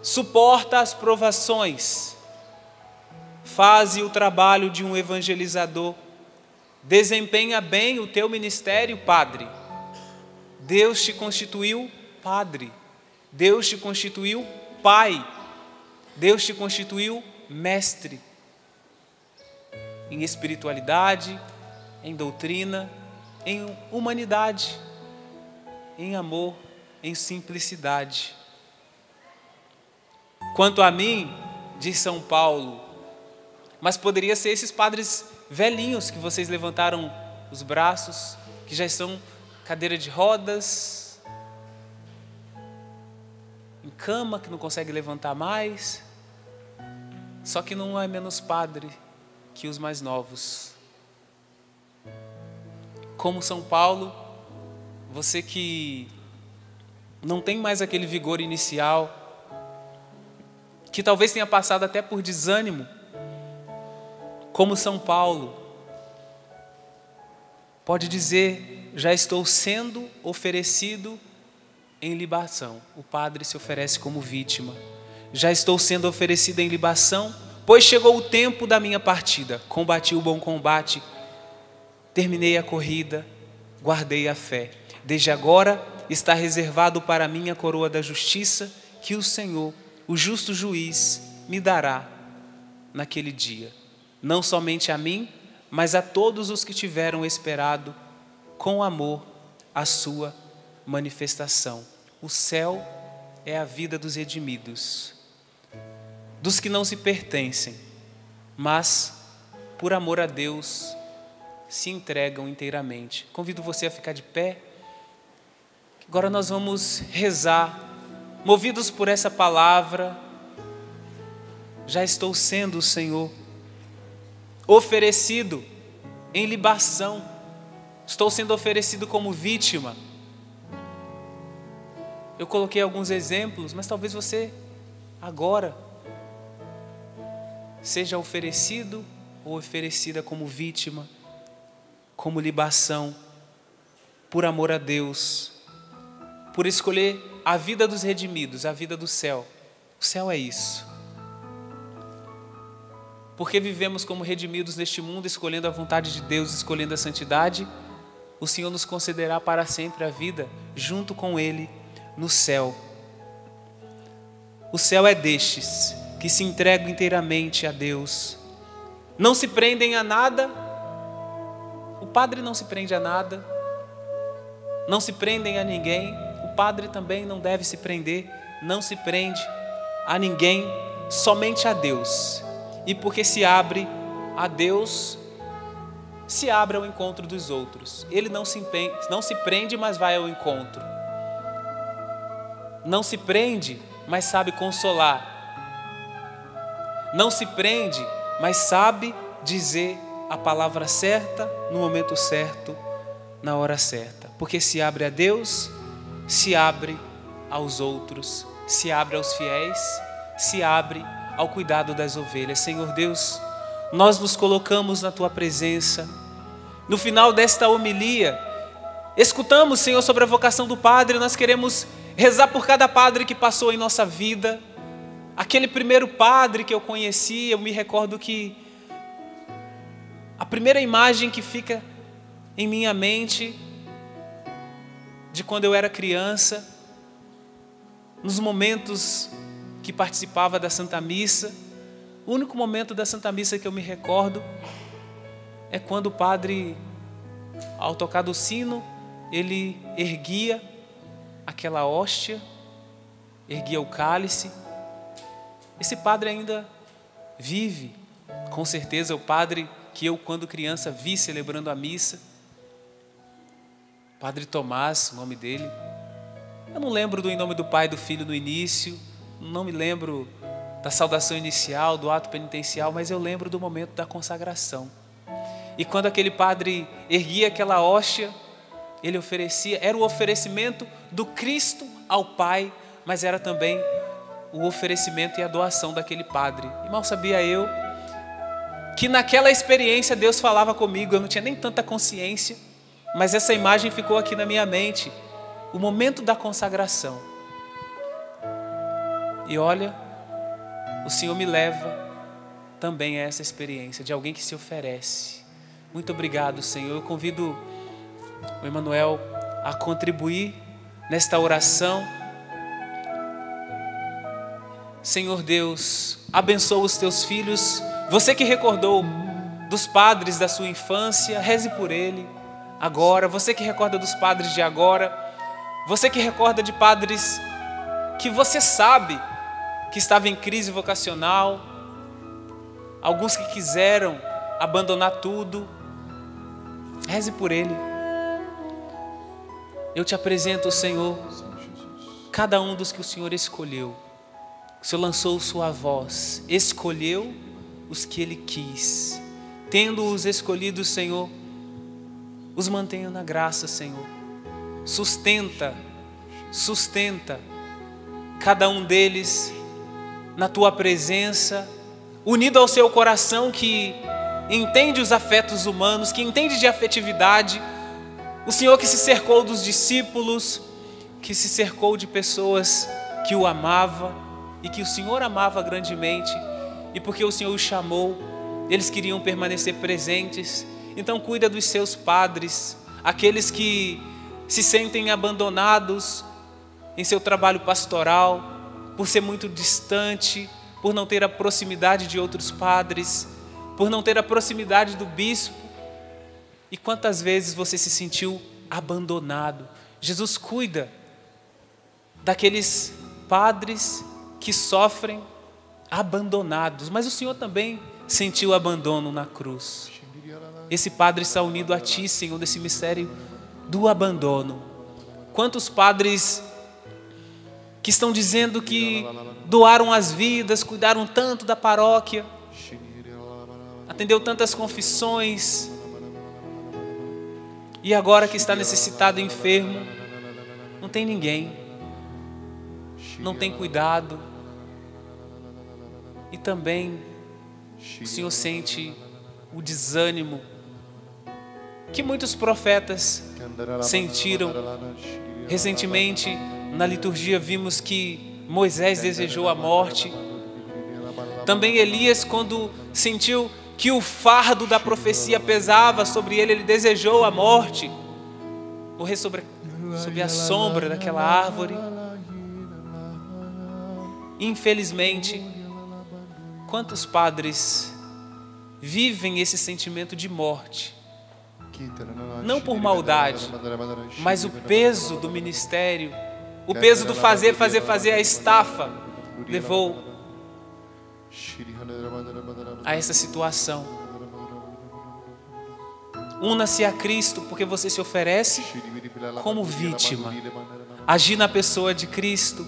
suporta as provações, faze o trabalho de um evangelizador, desempenha bem o teu ministério, padre. Deus te constituiu padre, Deus te constituiu pai, Deus te constituiu mestre em espiritualidade, em doutrina, em humanidade, em amor, em simplicidade. Quanto a mim, diz São Paulo, mas poderia ser esses padres velhinhos que vocês levantaram os braços, que já estão cadeira de rodas, em cama, que não consegue levantar mais, só que não é menos padre que os mais novos. Como São Paulo, você que não tem mais aquele vigor inicial, que talvez tenha passado até por desânimo, como São Paulo, pode dizer: já estou sendo oferecido em libação. O padre se oferece como vítima. Já estou sendo oferecido em libação, pois chegou o tempo da minha partida. Combati o bom combate, terminei a corrida, guardei a fé. Desde agora está reservado para mim a coroa da justiça, que o Senhor, o justo juiz, me dará naquele dia. Não somente a mim, mas a todos os que tiveram esperado com amor a sua manifestação. O céu é a vida dos redimidos, dos que não se pertencem, mas por amor a Deus se entregam inteiramente. Convido você a ficar de pé. Agora nós vamos rezar, movidos por essa palavra. Já estou sendo, Senhor, oferecido em libação. Estou sendo oferecido como vítima. Eu coloquei alguns exemplos, mas talvez você agora seja oferecido ou oferecida como vítima, como libação, por amor a Deus, por escolher a vida dos redimidos, a vida do céu. O céu é isso. Porque vivemos como redimidos neste mundo, escolhendo a vontade de Deus, escolhendo a santidade, o Senhor nos concederá para sempre a vida junto com Ele no céu. O céu é destes que se entregam inteiramente a Deus, não se prendem a nada. O padre não se prende a nada, não se prendem a ninguém. O padre também não deve se prender, não se prende a ninguém, somente a Deus. E porque se abre a Deus, se abre ao encontro dos outros. Ele não se prende, mas vai ao encontro. Não se prende, mas sabe consolar. Não se prende, mas sabe dizer a palavra certa, no momento certo, na hora certa. Porque se abre a Deus, se abre aos outros, se abre aos fiéis, se abre ao cuidado das ovelhas. Senhor Deus, nós nos colocamos na Tua presença. No final desta homilia, escutamos, Senhor, sobre a vocação do Padre. Nós queremos rezar por cada padre que passou em nossa vida. Aquele primeiro padre que eu conheci, eu me recordo que a primeira imagem que fica em minha mente de quando eu era criança, nos momentos que participava da Santa Missa, o único momento da Santa Missa que eu me recordo é quando o padre, ao tocar do sino, ele erguia aquela hóstia, erguia o cálice. Esse padre ainda vive, com certeza, o padre que eu, quando criança, vi celebrando a missa. Padre Tomás, o nome dele. Eu não lembro do Em Nome do Pai e do Filho no início, não me lembro da saudação inicial, do ato penitencial, mas eu lembro do momento da consagração. E quando aquele padre erguia aquela hóstia, ele oferecia, era o oferecimento do Cristo ao Pai, mas era também o oferecimento e a doação daquele padre. E mal sabia eu que naquela experiência Deus falava comigo. Eu não tinha nem tanta consciência, mas essa imagem ficou aqui na minha mente. O momento da consagração. E olha, o Senhor me leva também a essa experiência de alguém que se oferece. Muito obrigado, Senhor. Eu convido o Emanuel a contribuir nesta oração. Senhor Deus, abençoa os teus filhos. Você que recordou dos padres da sua infância, reze por ele agora. Você que recorda dos padres de agora. Você que recorda de padres que você sabe que estavam em crise vocacional. Alguns que quiseram abandonar tudo. Reze por ele. Eu te apresento, Senhor, cada um dos que o Senhor escolheu. O Senhor lançou sua voz, escolheu os que Ele quis. Tendo-os escolhido, Senhor, os mantenha na graça, Senhor. Sustenta cada um deles na Tua presença, unido ao seu coração que entende os afetos humanos, que entende de afetividade. O Senhor que se cercou dos discípulos, que se cercou de pessoas que o amavam e que o Senhor amava grandemente, e porque o Senhor os chamou, eles queriam permanecer presentes. Então cuida dos seus padres, aqueles que se sentem abandonados em seu trabalho pastoral, por ser muito distante, por não ter a proximidade de outros padres, por não ter a proximidade do bispo. E quantas vezes você se sentiu abandonado Jesus cuida daqueles padres que sofrem abandonados, mas o Senhor também sentiu abandono na cruz. Esse padre está unido a Ti, Senhor, nesse mistério do abandono. Quantos padres que estão dizendo que doaram as vidas, cuidaram tanto da paróquia, atendeu tantas confissões, e agora que está necessitado, enfermo, não tem ninguém, não tem cuidado. E também o Senhor sente o desânimo que muitos profetas sentiram. Recentemente, na liturgia, vimos que Moisés desejou a morte. Também Elias, quando sentiu que o fardo da profecia pesava sobre ele, ele desejou a morte. Morrer sob a sombra daquela árvore. Infelizmente, quantos padres vivem esse sentimento de morte? Não por maldade, mas o peso do ministério, o peso do fazer, a estafa, levou a essa situação. Una-se a Cristo, porque você se oferece como vítima. Agir na pessoa de Cristo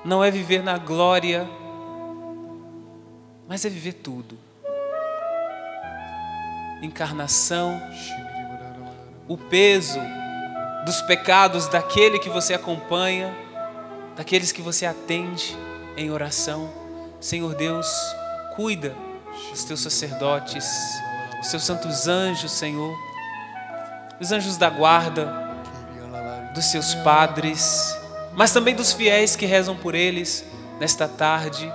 não é viver na glória, mas é viver tudo. Encarnação, o peso dos pecados daquele que você acompanha, daqueles que você atende em oração. Senhor Deus, cuida dos teus sacerdotes, dos teus santos anjos, Senhor, os anjos da guarda, dos seus padres, mas também dos fiéis que rezam por eles nesta tarde.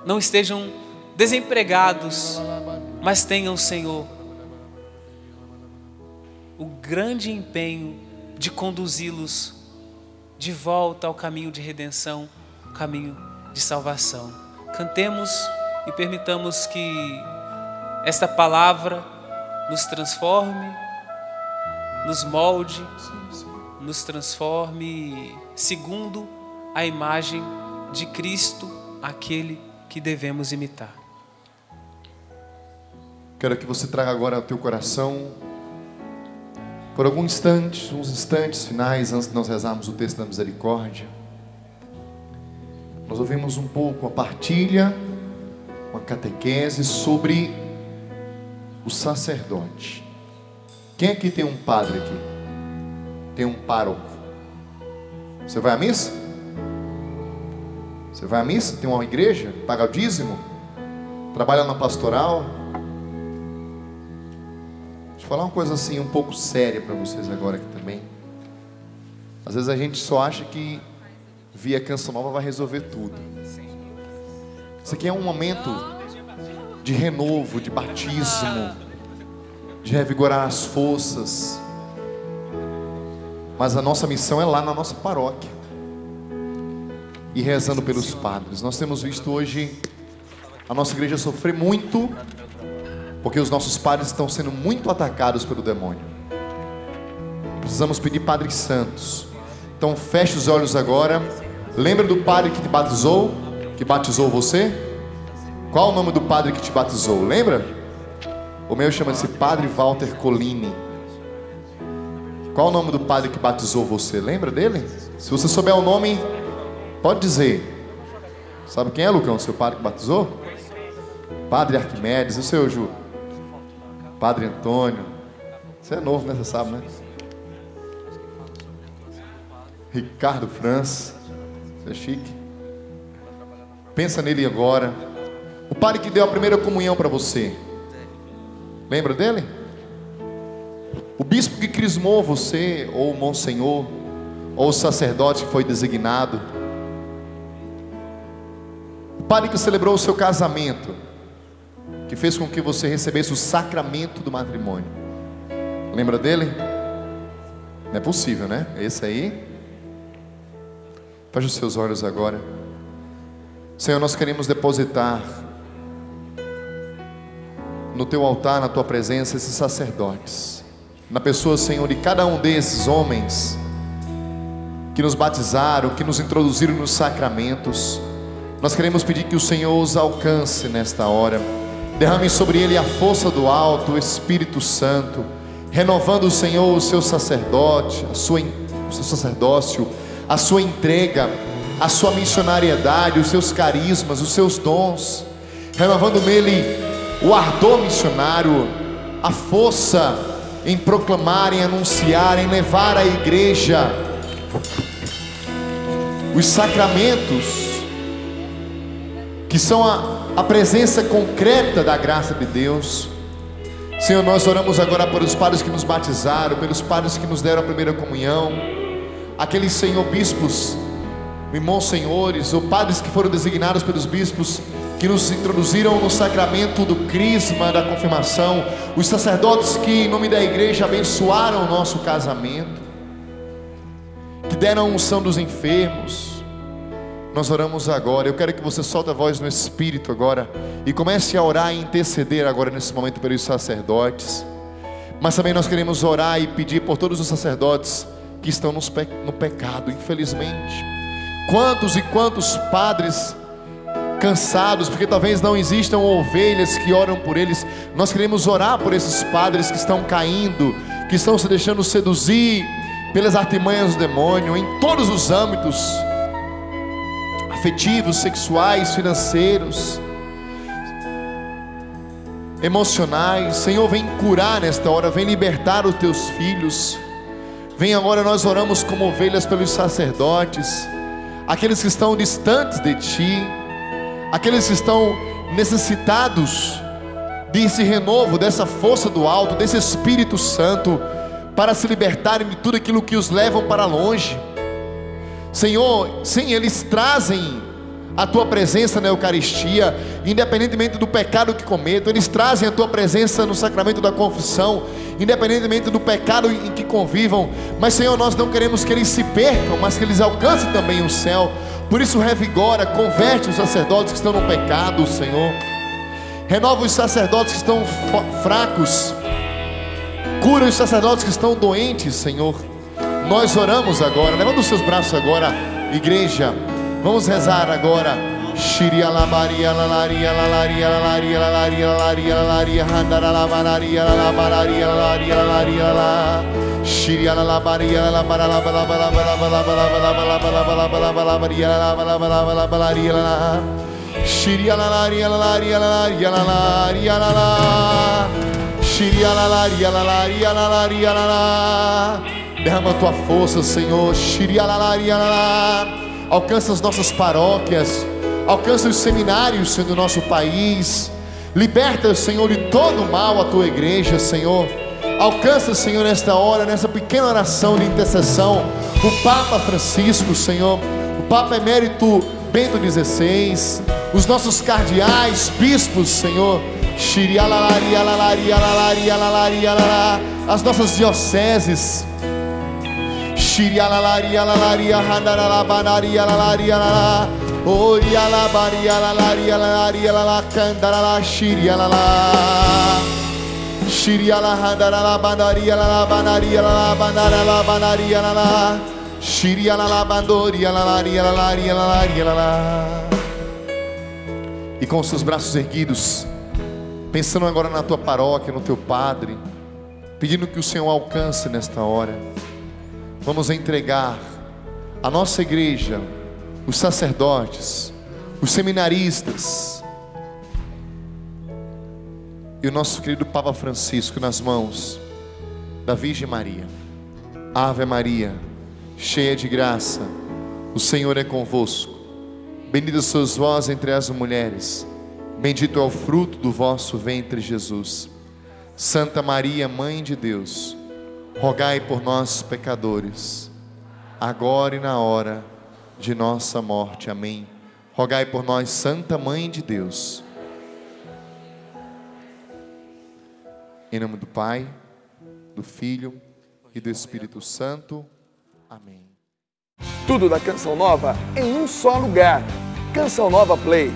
Não estejam desempregados, mas tenham, Senhor, o grande empenho de conduzi-los de volta ao caminho de redenção, o caminho de salvação. Cantemos e permitamos que esta palavra nos transforme, nos molde, nos transforme segundo a imagem de Cristo, aquele que devemos imitar. Quero que você traga agora ao teu coração, por alguns instantes, uns instantes finais, antes de nós rezarmos o texto da misericórdia, nós ouvimos um pouco a partilha, uma catequese sobre o sacerdote. Quem aqui tem um padre aqui? Tem um pároco? Você vai à missa? Você vai à missa? Tem uma igreja? Paga o dízimo? Trabalha na pastoral? Deixa eu falar uma coisa assim um pouco séria para vocês agora aqui também. Às vezes a gente só acha que via Canção Nova vai resolver tudo. Isso aqui é um momento de renovo, de batismo, de revigorar as forças. Mas a nossa missão é lá na nossa paróquia, e rezando pelos padres. Nós temos visto hoje a nossa igreja sofrer muito, porque os nossos padres estão sendo muito atacados pelo demônio. Precisamos pedir padres santos. Então feche os olhos agora. Lembra do padre que te batizou? Que batizou você? Qual o nome do padre que te batizou? Lembra? O meu chama-se Padre Walter Colini. Qual o nome do padre que batizou você? Lembra dele? Se você souber o nome, pode dizer. Sabe quem é, Lucão? Seu padre que batizou? Padre Arquimedes. E o seu, Ju? Padre Antônio. Você é novo, né? Você sabe, né? Ricardo França. Você é chique. Pensa nele agora. O padre que deu a primeira comunhão para você. Lembra dele? O bispo que crismou você, ou o monsenhor, ou o sacerdote que foi designado. O padre que celebrou o seu casamento, que fez com que você recebesse o sacramento do matrimônio. Lembra dele? Não é possível, né? Esse aí. Feche os seus olhos agora. Senhor, nós queremos depositar no teu altar, na tua presença, esses sacerdotes. na pessoa, Senhor, de cada um desses homens que nos batizaram, que nos introduziram nos sacramentos. Nós queremos pedir que o Senhor os alcance nesta hora. Derrame sobre ele a força do alto, o Espírito Santo, renovando, Senhor, o seu sacerdote, o seu sacerdócio, a sua entrega, a sua missionariedade, os seus carismas, os seus dons, renovando nele o ardor missionário, a força em proclamar, em anunciar, em levar à igreja os sacramentos, que são a presença concreta da graça de Deus. Senhor, nós oramos agora por os padres que nos batizaram, pelos padres que nos deram a primeira comunhão, aqueles, Senhor, bispos e monsenhores, ou padres que foram designados pelos bispos, que nos introduziram no sacramento do crisma, da confirmação, os sacerdotes que, em nome da igreja, abençoaram o nosso casamento, que deram a unção dos enfermos. Nós oramos agora. Eu quero que você solte a voz no Espírito agora e comece a orar e interceder agora nesse momento pelos sacerdotes. Mas também nós queremos orar e pedir por todos os sacerdotes que estão no pecado, infelizmente. Quantos e quantos padres cansados, porque talvez não existam ovelhas que oram por eles. Nós queremos orar por esses padres que estão caindo, que estão se deixando seduzir pelas artimanhas do demônio, em todos os âmbitos, afetivos, sexuais, financeiros, emocionais. Senhor, vem curar nesta hora, vem libertar os teus filhos. Vem agora, nós oramos como ovelhas pelos sacerdotes, aqueles que estão distantes de Ti, aqueles que estão necessitados desse renovo, dessa força do alto, desse Espírito Santo, para se libertarem de tudo aquilo que os levam para longe. Senhor, sim, eles trazem a Tua presença na Eucaristia, independentemente do pecado que cometam. Eles trazem a Tua presença no sacramento da confissão, independentemente do pecado em que convivam. Mas, Senhor, nós não queremos que eles se percam, mas que eles alcancem também o céu. Por isso, revigora, converte os sacerdotes que estão no pecado, Senhor. Renova os sacerdotes que estão fracos. Cura os sacerdotes que estão doentes, Senhor. Nós oramos agora. Levanta os seus braços agora, igreja. Vamos rezar agora. Shiria la Maria la laria la laria la laria la laria la laria la laria handara la Maria la Maria la laria la laria la Shiria la Maria la bara la bara bara bara bara bara bara bara bara bara Maria la bara bara bara bara la Shiria la laria la laria la laria la laria la Shiria la laria la laria la laria la. Derrama a Tua força, Senhor. Shiria la laria la. Alcança as nossas paróquias, alcança os seminários, Senhor, do nosso país. Liberta, Senhor, de todo o mal a Tua igreja, Senhor. Alcança, Senhor, nesta hora, nessa pequena oração de intercessão, o Papa Francisco, Senhor, o Papa Emérito Bento XVI, os nossos cardeais, bispos, Senhor, as nossas dioceses, e com os seus braços erguidos, pensando agora na tua paróquia, no teu padre, pedindo que o Senhor alcance nesta hora. Vamos entregar a nossa igreja, os sacerdotes, os seminaristas e o nosso querido Papa Francisco nas mãos da Virgem Maria. Ave Maria, cheia de graça, o Senhor é convosco. Bendita sois vós entre as mulheres, bendito é o fruto do vosso ventre, Jesus. Santa Maria, Mãe de Deus, rogai por nós, pecadores, agora e na hora de nossa morte. Amém. Rogai por nós, Santa Mãe de Deus. Em nome do Pai, do Filho e do Espírito Santo. Amém. Tudo da Canção Nova em um só lugar. Canção Nova Play.